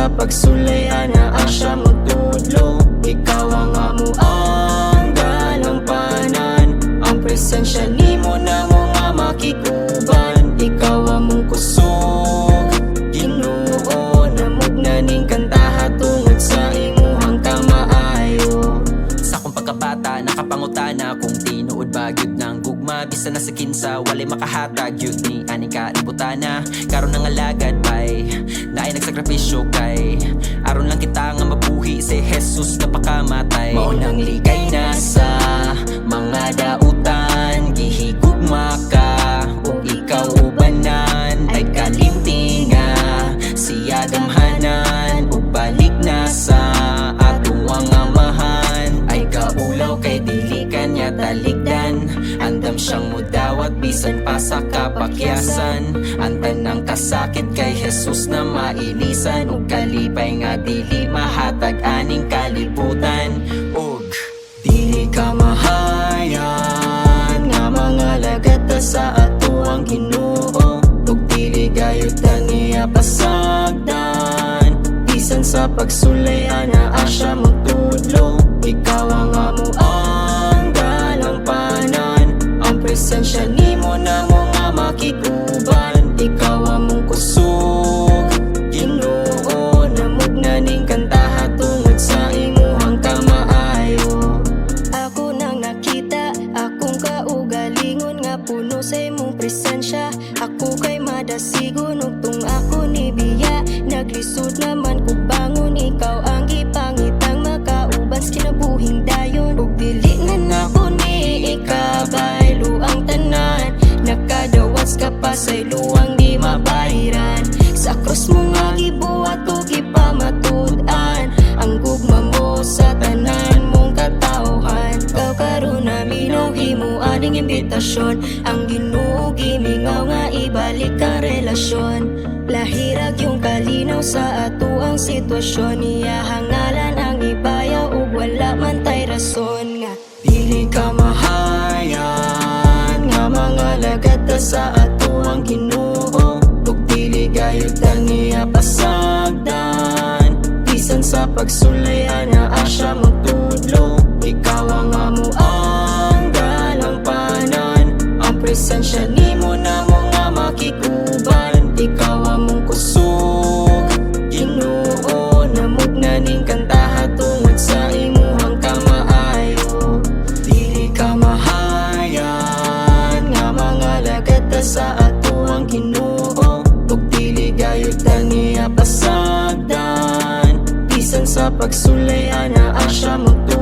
sa pagsulay ana asya mo tudlo. Ikaw ang amuang dalampanan, ang presensya nimo na mo nga makikuban. Ikaw ang mong kusog Ginoo, namugna ning kantaha tungod sa imuhang kamaayo. Sa akong pagkabata nakapangutana kung tinuod ba gyud ng gugma, bisa na sa kinsa walay makahatag gyud ni ani ka ibutana. Karon nga lagad bay naay nagsakripisyo kay aron lang kita nga mabuhi si Jesus na pakamatay. Mao nang ligay na sa mga dautan, gihigugma ka ug ikaw ubanan ay kalimtinga siya damhanan ug balik na sa atong mga amahan. Ay kaulaw kay dili kanya talikdan, andam siyang mudawat bisan pa sa kapakyasan. Antan ng kasakit kay Jesus na mailisan ug kalipay nga dili mahatag aning kalibutan. Ug dili ka mahayan nga mga lagata sa ato ang Ginoo, ug dili gayud niya pasagdan. Bisan sa pagsulay ana asya mo tudlo. Ikaw ang amuang dalampanan, ang presensya nimo na mo nga makikuban. Ikaw ang mong kusog Ginoo, namugna ning kantaha tungod sa imuhang kamaayo. Ako nang nakita akong kaugalingon nga puno sa imong presensya. Ako kay madasigon ug tung ako ni biya, naglisod naman kog bangon. Ikaw ang gipangitang makauban sa kinabuhing dayon, ug dili na ako ni ikabay luang tanan. Nakadawas ka pa say luang di mabahiran. Sa krus mo nga gibuhat ug ipamatud-an ang gugma mo sa tanan mong katawhan. Ikaw karon na minaw himo aning imbitasyon, ang Ginoo gimingaw nga ibalik ang relasyon. Lahirag yung kalinaw sa ato ang sitwasyon, niya hangalan ang ibayaw ug wala man tay rason. Nga dili ka mahayan nga mga lagata sa ato ang Ginoo, ug dili gayud niya pasagdan. Bisan sa pagsulay ana asya mo tudlo. Ikaw ang amuang dalampanan, ang presensya nimo na mo nga makikuban. Ikaw ang mong kusog Ginoo, namugna ning kantaha tungod sa imuhang kamaayo. Dili ka mahayan nga mga lagata sa ato ang Ginoo, ug dili gayud niya pasagdan. Bisan sa pagsulay ana asya mo tudlo.